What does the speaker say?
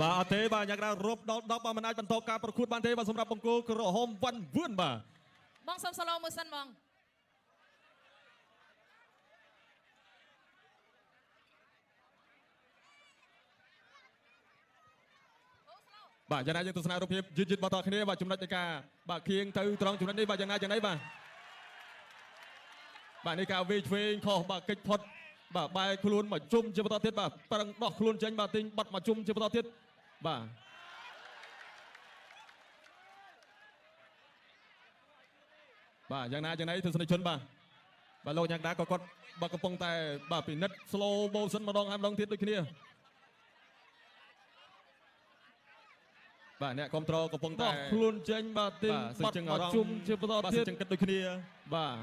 បាទអត់ទេបាទយ៉ាងណារົບដល់10បាទមិនអាចបន្តការប្រកួតបានទេបាទសម្រាប់បង្គោលក្រហមវ៉ាន់វឿនបាទ បងសុំសាឡូមួយសិនបងបាទយ៉ាងណាយើងទស្សនារូបភាពយឺតបន្តគ្នាបាទចំណុចនៃការបាទខៀងទៅត្រង់ចំណុចនេះបាទយ៉ាងណាបាទបាទនេះការវេឆ្វេងខុសបាទកិច្ចផុតបាទបែរខ្លួនមកជុំជាបន្តទៀតបាទប្រឹងដោះខ្លួនចេញបាទទិញបាត់មកជុំជាបន្តទៀតបាទបាទយ៉ាងណាទស្សនិកជនបាទលោកយ៉ាងណាក៏គាត់បាទកំពុងតែបាទពិនិត្យ slow motion ម្ដងហើយម្ដងទៀតដូចគ្នាបាទអ្នកគ្រប់គ្រងកំពុងតែ ខ្លួនចេញបាទទិញបាត់មកជុំជាបន្តទៀត បាទជឹងគិតដូចគ្នា បាទ